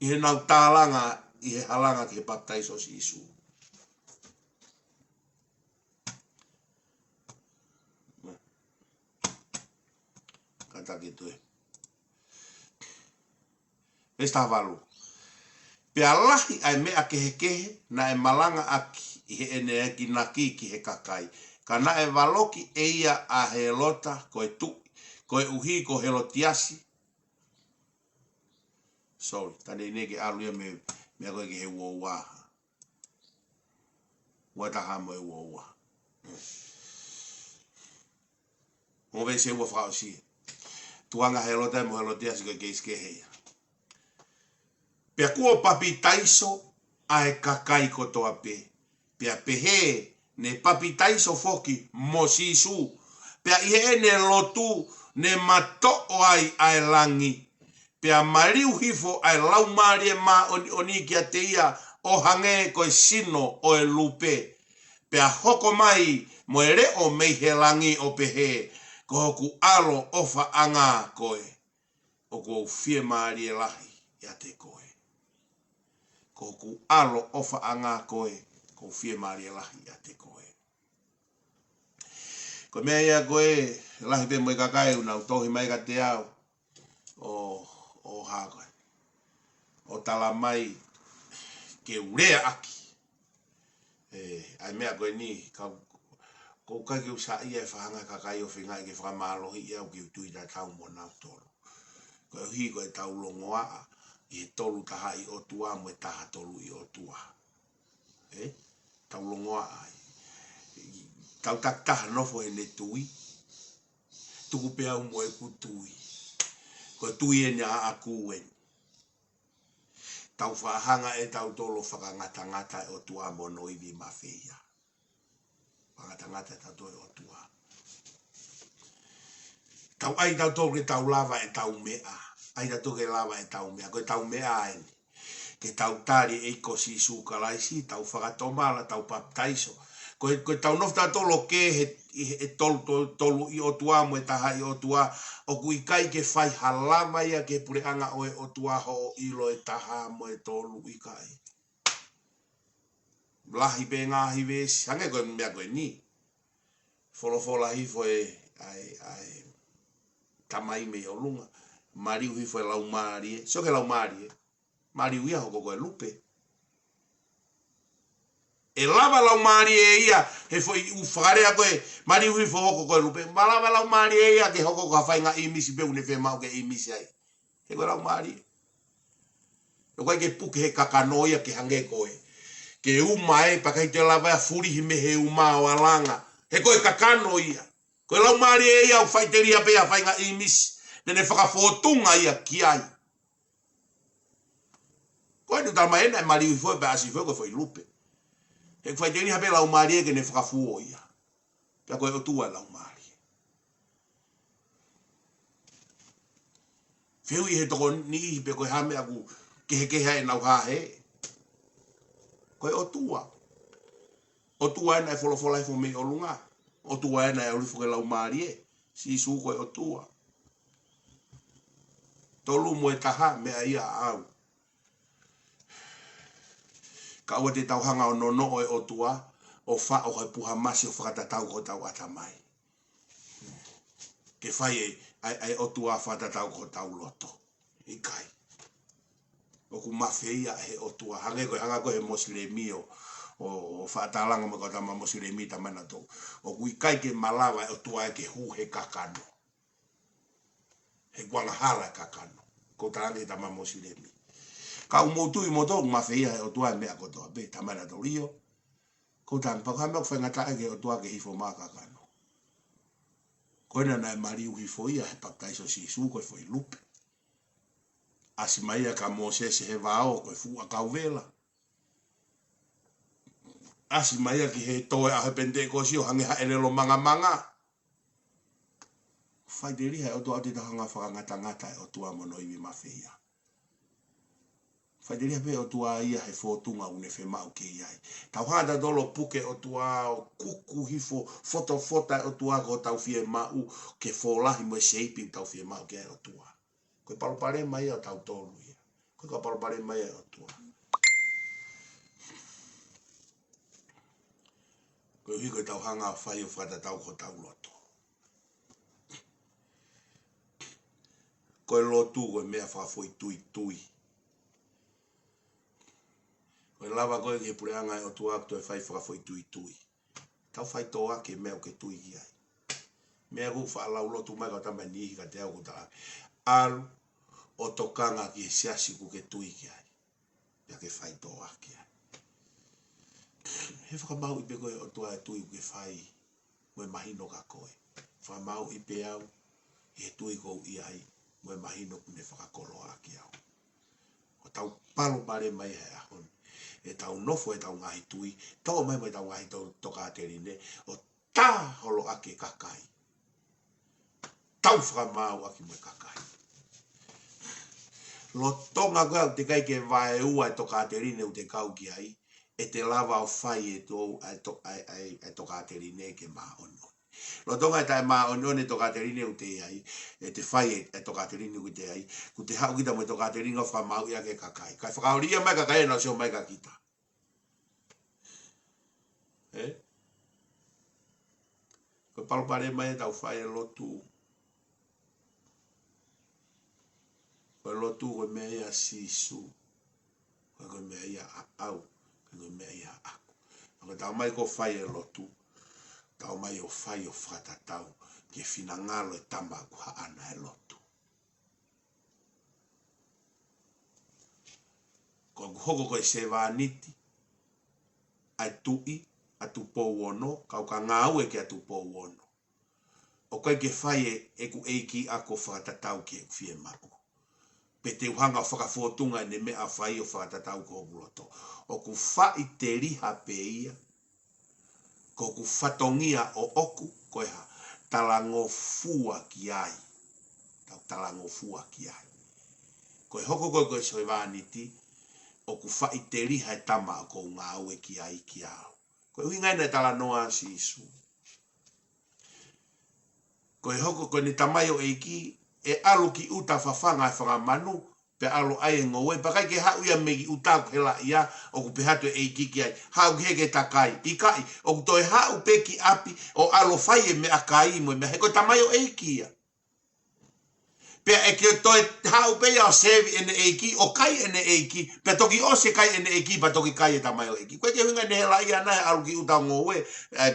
B: I he nau tālanga, I he halanga ki he baptaiso sisu. Kataki tue. Esta valu. Pea lahi ai mea kehe na e malanga aki I he ene eki naki ki he kakai. Ka na e valoki e ia a he lota koe tu. Koe uhi ko he lotiasi. Sorry, tane nege aluia mea koe ki he uoua. Wataha mo e uoua. Ngove se ua whakao si. Tuanga he lota mo he lotiasi koe ke iske heia. Pea kua papi taiso a e kakai kotoa pe. Pea pehe ne papi taiso foki mo sisu. Pea ihe ne lotu ne mato ai ai langi. Pea mariu hifo ai lau marie ma oni kia te ia o hange koe sino o e lupe. Pea hoko mai mo e re o mei he langi o pehe. Ko hoku alo ofa anga koe. O ko fie marie lahi ia te koe. Ko hoku alo ofa anga koe. Ko fie marie lahi ia te koe. Ko mea ia koe lahi pe moe kakai una utohi mai ka te au. O hakoe. O tala mai ke urea aki. Ai mea koe ni ko kai ke usa ia e whahanga kakai o whingai ke whamalohi ia o ki utui ta tau mo nau tolu. Koe hi koe tau longoa I he tolu taha I o tua mo e taha tolu I o tua. Tau longoa ai. Tau taktaha nofo e ne tui. Tuku pea umo e ku tui. Koe tui e nia a kuen. Tau whahanga e tau tolo whakangata e o tua mo noivi mawhia. Whakangata e tau tolo e o tua. Tau ai tau tolo ke tau lava e tau mea. Ai tau ke lava e tau mea. Koe tau mea e. Ke tau tari e ko si sukalaisi. Tau whakatomala, tau baptaiso. Koe tau nofta tolo ke he tolu I o tua mo e taha I o tua. O kui kai ke whai halama ia ke pureanga o e o tua ho ilo e taha mo e tolu I kai. Lahi pe ngahi vesi. Hange koe mea koe ni. Folofola hifo e ai tamai me o lunga. Mariu hifo e lau marie. Sio ke lau marie. Mariu ia hoko koe lupe. E lava lau mari e ia, he foi u whakarea koe, mari hui whoko koe lupe, ma lava lau mari e ia, ke hoko ka whai ngā imisi peu ne whe mau ke imisi ai. He koe lau mari. E koe ke puke he kakanoia ke hange koe. Ke umae, pakai te lava ya furi hime he uma o alanga. He koe kakanoia. Koe lau mari e ia, u whai te ria pea whai ngā imisi. Nene whakawhotunga ia ki ai. Koe nu tama ena e mari hui whoi pe asi whoi koe whoi lupe. E whai te ria pea lau mari e ke ne whakafuo ia. Pea koe o tua lau mari. Whiu I he toko ni pe koe hame aku kehe e nau hahe. Koe o tua. O tua ena e wholofola e whome o lunga. O tua ena e orifu ke lau mari e. Si su koe o tua. Tolu mo e taha mea ia au. Ka ua te tauhanga o nono e o tua. O wha o hoi puha masi o whakatatau ko tau atamai. Ke whai ai o tua whakatatau ko tau loto. I kai. O ku mawhia he o tua. Hange koe hanga koe he mosilemi o whaatalanga mo kata ma mosilemi ta mana tau. O ku I kai ke malawa e o tua e ke hu he kakano. He guangahara kakano. Ko tarangi ta ma mosilemi. Ka umotu I moto mawhia he o tua e mea kotoa be ta mana tau rio. Ko tang pakame ko whengata e ke o tua ke hifo maa kakano. Koina na e mari uhifo ia he paktaiso si su koe foi lupe. Asi maia ka Moses he vao koe fu a kauvela. Asi maia ki he toe a he pente ko si o hange ha elelo manga. Fai deri he o tua te tahanga whakangata e o tua mono iwi mawhia. Fai deri he o tua ia he fōtunga une whe mau ke iai. Tau hanga dolo puke o tua o kuku hifo fota o tua ko tau fie mau ke fōlahi mo shaping tau fie mau ke o tua. Koe palopare mai o tau tolu ia. Koe ka palopare mai o tua. Koe hui koe tau hanga o whai o whakatatau ko tau loto. Koe lotu koe mea whakafoi tui. Koe lava koe ke pureanga o tua ako e whai whakafoi tui. Tau whai toa ke mea o ke tui ki ai. Mea ku whaalau lotu mai ka tama nihi ka te au kutala. Alu o tokanga ki he siasi ku ke tui ki ai. Pea ke whai toa ki ai. He whakamau ipe koe o tua e tui ke whai moe mahino ka koe. Whakamau ipe au he tui kou i ai moe mahino kune whakakolo a ki au. O tau palo pare mai he ahon. E tau nofo e tau ngahi tui. Tau mai mai tau ngahi toka aterine. O tā holo ake kakai. Tau whakamau aki moe kakai. Lo tonga koe au te kai ke vae ua e toka aterine u te kau ki ai. E te lava o whai e toka aterine ke maa ono. Lo tonga e tae maa ono e toka aterine u te ai. E te whai e toka aterine u te ai. Ku te hau kita mo e toka aterine o whamau ia ke kakai. Kai whakaoria mai kakai e nao seo mai ka kita. Koe palopare mai e tau whai e lotu. Koe lotu koe mea ia sisu. Koe mea ia au. Koe mea ia aku. Koe tau mai ko whai e lotu. Tau mai o whai o whakatatau. Ke whina ngalo e tamba ku haana e lotu. Koe hoko koe se wāniti. Ai tui. Atu pou ono, kau ka ngau e ke atu pou ono. O koe ke whai e ku eiki ako whakatatau ke whie mau. Pe te uhanga o whakafotunga ne mea whai o whakatatau ko uloto. O ku whai te riha pe ia, ko ku whatongia o oku, koe ha talango fua ki ai. Tau talango fua ki ai. Koe hoko koe soe wāniti, o ku whai te riha e tama ko ngau e ki ai ki au. Koe hui ngai nei tala noa si isu. Koe hoko koe ni tamai o eiki, e alu ki uta whawhanga e whangamanu, pe alu ai e ngoe, pakai ke hau ia megi uta ku hela ia, o ku pehatu e eiki ki ai, hau ki heke takai, ikai, o ku toi hau peki api, o alu whai e me akai mo, me heko tamai o eiki ia. Pe e ke toi hau pe ya sevi ene eiki o kai ene eiki pe toki o se kai ene eiki pa toki kai e tamai o eiki. Koe ke winga ne hela ia nai alu ki uta ngowe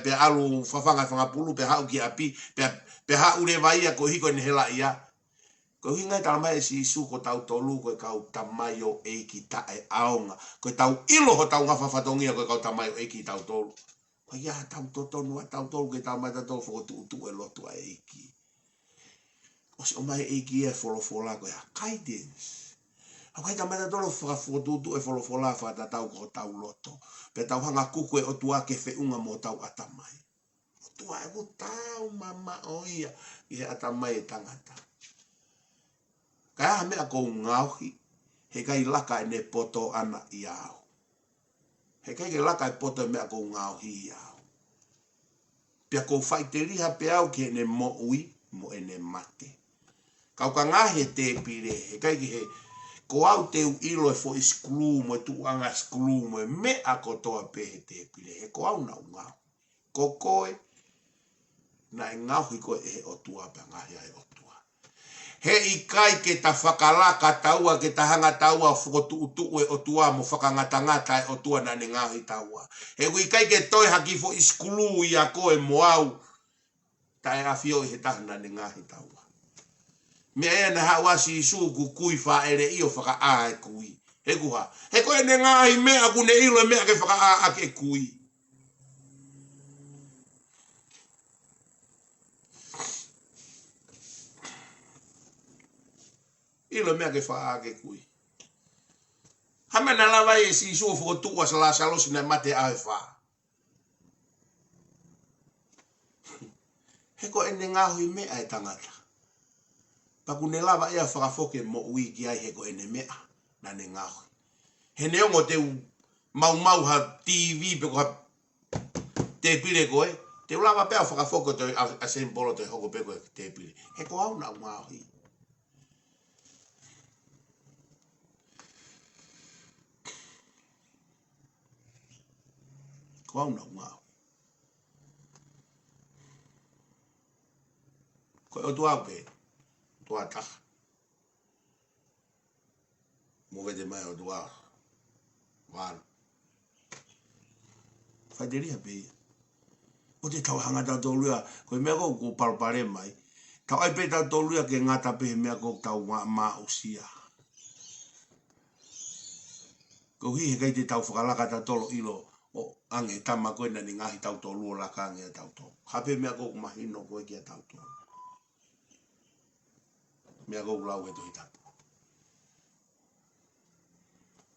B: pe alu whawhanga pulu pe hau ki api pe hau le vaia ko hiko ne hela ia. Ko hinga tamai e si isu ko tau tolu ko kau tamai o eiki ta e aonga. Ko tau ilo ho tau ngawhawhatongia ko kau tamai o eiki tau tolu. Ko ia tau totonu a tau tolu ke tamai tau tolu whako tu e lotu a eiki. O se o mai eiki e wholofola ko ia guidance. Au kai tamai tau tolu whakafotutu e wholofola whakatatau ko tau loto. Pe tau hanga kuku e o tua ke whiunga mo tau atamai. O tua e ko tau mama o ia. I he atamai e tangata. Kaya mea ko ngauhi. He kai laka e ne poto ana i au. He kai ke laka e poto e mea ko ngauhi i au. Pia ko whaiteliha pe au ke ne mo ui mo e ne mate. Kau ka ngahe te pire, he kai ki he, ko au te u ilo e fo iskulu mo e tu anga skulu mo e mea kotoa pe he te pire, he ko au na ngau. Ko koe, na e ngauhi koe e o tua pe ngahe e o tua. He i kai ke ta whakalaka taua, ke ta hanga taua whakotu utu e o tua mo whakangatangata e o tua na ne ngauhi taua. He i kai ke toi haki fo iskulu i a koe mo au, ta e awhio i he tahana ne ngauhi taua. Mea e na hawa si isu ku kui wha ere i o whaka a e kui. He kuha. He koe ne ngahi mea ku ne ilo e mea ke whaka a ke kui. Ilo mea ke whaka a ke kui. Hame na lawa e si isu o whakotua sa la salosi na mate a e wha. He koe ne ngahi mea e tangata. Paku ne lava ea whakafoke mo ui ki ai he koe ne mea na ne ngahi. He neongo te mau ha TV pe ko ha te pile koe. Te ulava pea whakafoko te a sembolo te hoko pe koe te pile. He ko au na ngahi. Ko au na ngahi. Koe o tua pe. Tua taha. Mo vede mai o tua. Wāna. Whaideria pe. O te tau hanga tau tōlua. Koe mea kou ko parpare mai. Tau ai pe tau tōlua ke ngata pe mea kou tau maa usia. Ko hi he kai te tau whakalaka tau tolo ilo. O ange tama koe na ni ngahi tau tōlua laka ange tau tōlua. Hape mea kou mahino koe kia tau tōlua. Mea kou lau he tohi tapu.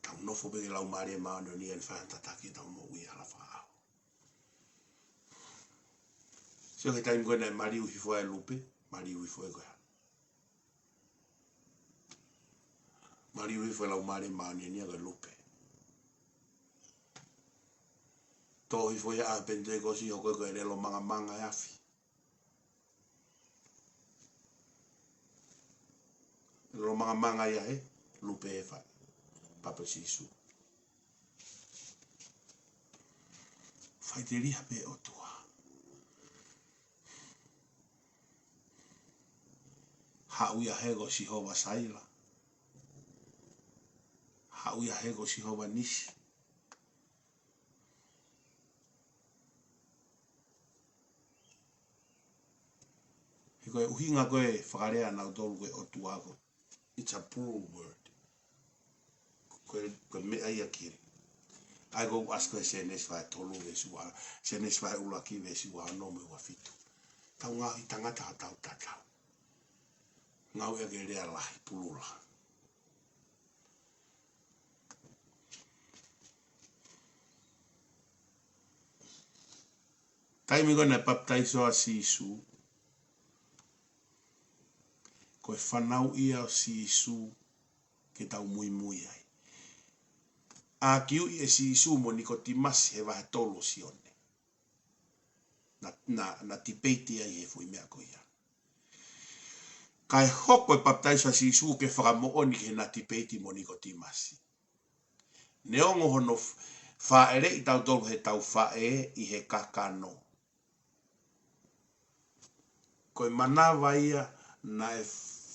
B: Tau nofo peke lau maare maa no ni en whaantataki tau mo ui ala whaau. Sio ke taimi koe na mariu hifo e lupe, mariu hifo e koe. Mariu hifo e lau maare maa ni nia koe lupe. Tō hifo ia a pente kosi ho koe koe relo manga e afi. Relo manga ia he, lupe e whai. Papa Sisu. Whaiteria pe o tua. Hauia hego si hova saila. Hauia hego si hova nisi. He koe uhinga koe whakarea nau tolu koe o tua ko. It's a plural word. Koe mea ia kiri. Ai go ask koe senes vai tolu ve sua. Senes vai ulaki ve sua no me ua fitu. Tau ngahi tangata tau tatau. Ngau ea ke rea lahi pulula. Taimi koe na baptaiso a Sisu. Koe whanau ia o Sisu ke tau mui ai. A kiu i e Sisu mo Nikotimasi he wahe tolo si one. Na tipeiti ai he fui mea koe ia. Kai hoko e baptaiso a Sisu ke whakamooni ke na tipeiti mo Nikotimasi. Neongo hono whaere i tau tolo he tau whae i he kakano. Koe manawa ia na e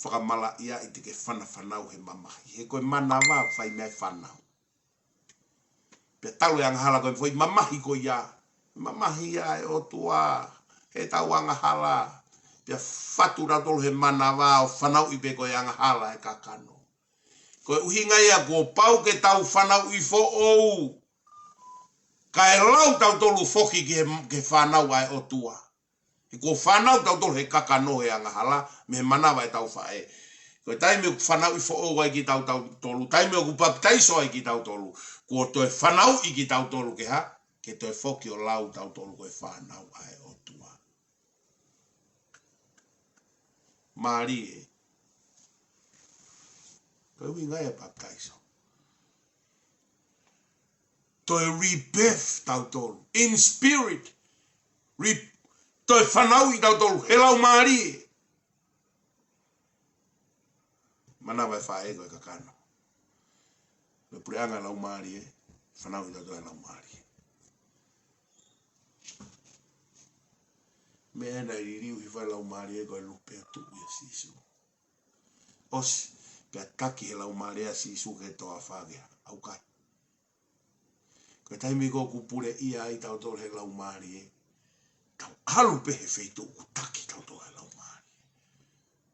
B: whakamala ia I te ke whanau he mamahi. He koe mana wā whai mea whanau. Pea tau e angahala koe mwhoi mamahi ko ia. Mamahi ia e o tua. He tau angahala. Pea whatu ratolo he mana wā o whanau I pe koe angahala e kakano. Koe uhinga ia ko pau ke tau whanau I fo ou. Ka e lau tau tolu whoki ke whanau ai o tua. E ko whanau tau tolu he kakano he angahala. Me he mana wā e tau whae. Koe taime o whanau I fo ou ai ki tau tolu. Taime o baptaiso ai ki tau tolu. Ko toe whanau I ki tau tolu ke ha. Ke toe whoki o lau tau tolu koe whanau ai o tua. Maari e. Koe ui ngai e baptaiso. Toi rebirth tau tolu. In spirit. Toi whanau I tau tolu. He lau maari e. Mana vai whae koe kakano. Me pureanga lau maari e. Whanau I tau tolu lau maari e. Me ena I ririu hi whai lau maari e koe lupe a tu ia sisu. Osi. Pea taki he lau maari a sisu ke toa whagea. Au kai. Koe taimi ko kupure ia I tau tolu he lau maari e. Tau alu pe he feitu ku taki tau tolu he lau maari.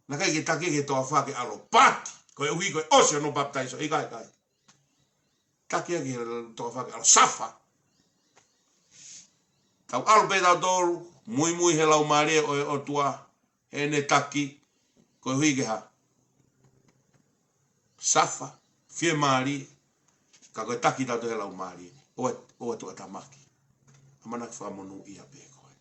B: Na kai ke taki ke toa whake alo pati. Koe uhi koe osio no baptaiso. I kai kai. Taki aki he toa whake alo safa. Tau alu pe tau tolu. Mui he lau maari e o tua. He ne taki. Koe uhi ke ha. Safa. Fie maari. Ka koe taki tau tolu he lau maari. Oa tua tamaki. Amanak whamonu ia pe koe.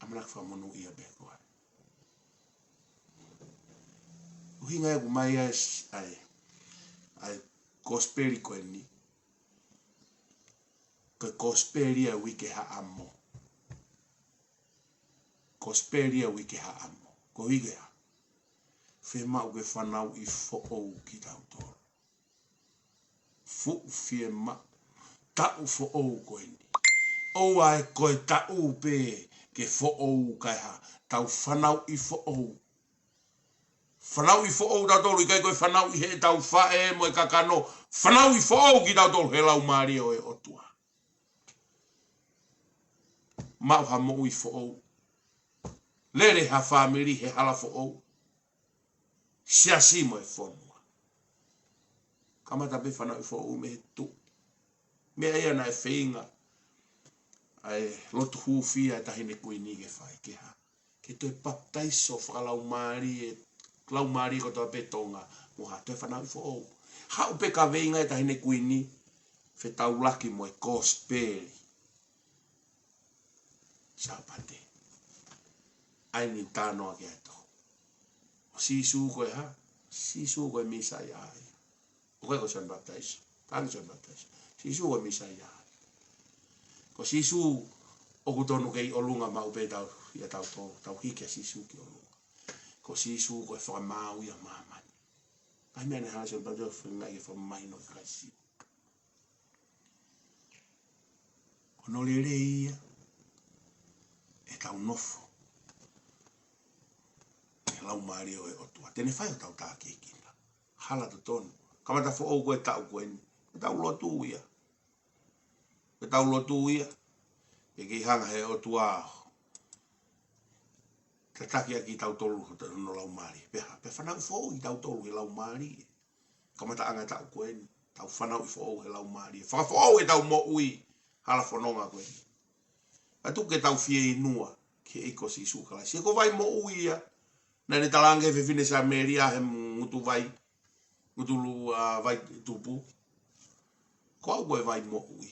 B: Amanak whamonu ia pe koe. Uhinga e kumai ai kosperi koe ni. Koe kosperi e wike ha amo. Kosperi e wike ha amo. Ko wike ha. Whema uke whanau I fo ou ki tau tolu. Fu whema. Tau fo ou koe ni. Ou ai koe tau pe ke fo ou kai ha. Tau whanau I fo ou. Whanau I fo ou tau tolu. I kai koe whanau I he tau whae mo e kakano. Whanau I fo ou ki tau tolu. He lau maari o e otua. Mau ha mo I fo ou. Lere ha whamiri he hala fo ou. Siasi mo e whonua. Kamata pe whanau I fo ou me he tu. Mea ea na e whainga. Ai lotu huwhia e tahine kui ni ke whai ke ha. Ke toi baptaiso whakalau maari e. Lau maari ko toa pe tonga. Moha toi whanau I fo ou. Hau pe ka veinga e tahine kui ni. Whe tau laki mo e kosperi. Sapate. Aini tānoa ki ato. Sisu koe ha. Sisu koe misa ia ai. O koe ko John Baptist. Tangi John Baptist. Sisu koe misa ia ai. Ko sisu o kutonu kei olunga mau pe tau. Ia tau hike sisu ki olunga. Ko sisu koe whakamau ia mamani. Ai mea ne hala John Baptist whingai ke whamaino I kaisi. Ko no lere ia. E tau nofo. Lau maari o e otua. Tene whai o tau tā kekina. Hala to tonu. Kamata fo ou koe tau koe ni. Koe tau lotu ia. Koe tau lotu ia. E ki hanga he otua. Te taki aki tau tolu no lau maari. Peha. Pe whanau fo ou I tau tolu he lau maari. Kamata anga tau koe ni. Tau whanau I fo ou he lau maari. Whaka fo ou e tau mo ui. Hala whanonga koe ni. Atu ke tau fie inua. Ke eko si sukala. Si ko vai mo ui ia. Nani talange fe fine sa meria he mutu vai. Mutu lu vai tupu. Ko au koe vai mo ui.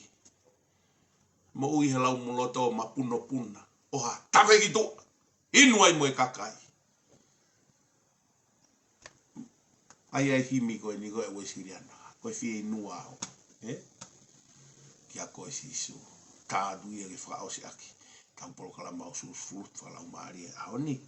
B: Mo ui he lau moloto ma puno puna. Oha, tawe ki tu. Inuai mo e kakai. Ai himi koe ni koe ue siriana. Koe fie inua au. Kia koe sisu. Tā duia ke whakaosi aki. Tau polo kala mau sus fruit whalau maari e aoni.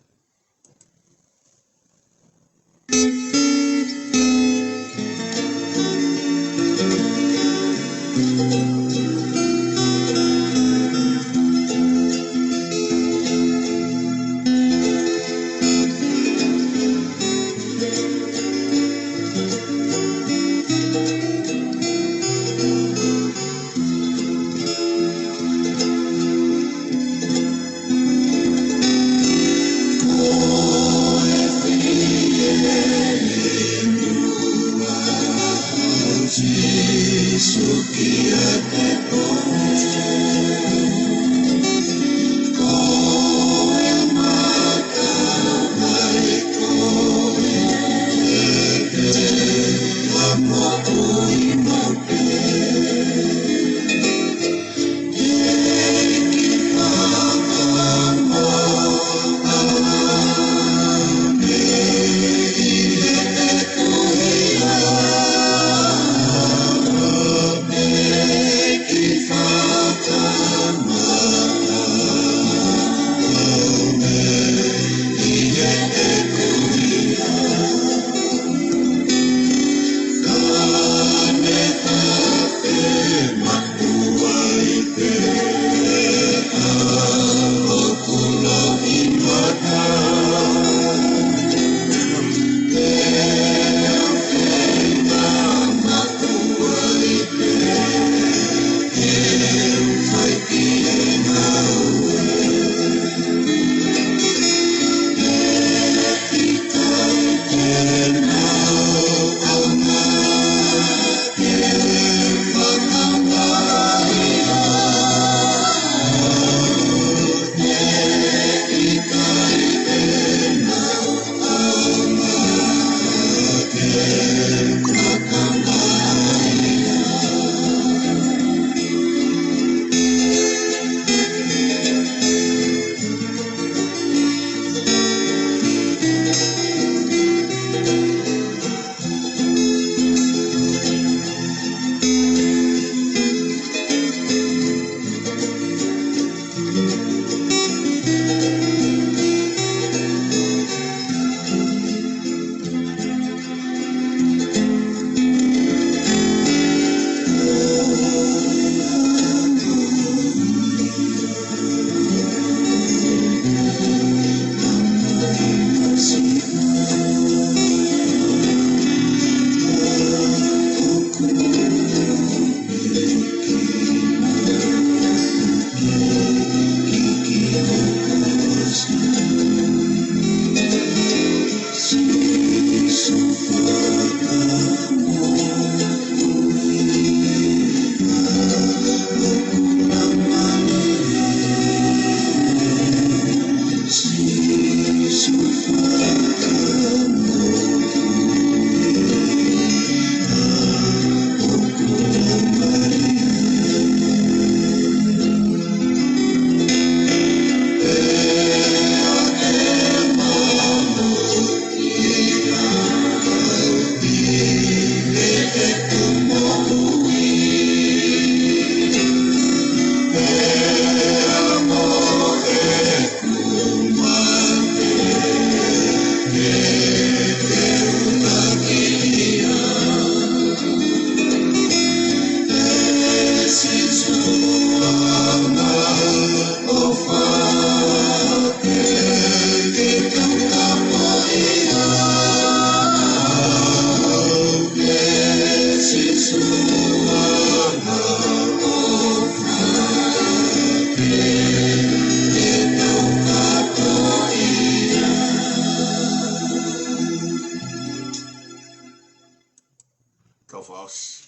B: tau whaos.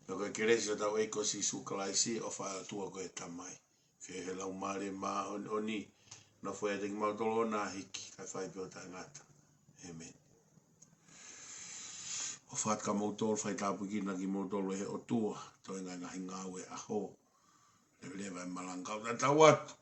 B: Me koe keresi o tau eiko si sukalaisi o wha tua koe tamai. Whia he lau mare ma oni. No whaia teki mautolo na hiki. Kai whai pio ta ngata. Amen. O whaat ka mautolo whai tāpu ki na ki mautolo he o tua. Toi ngai ngahi ngāwe aho. Le vai malangau ta tau atu.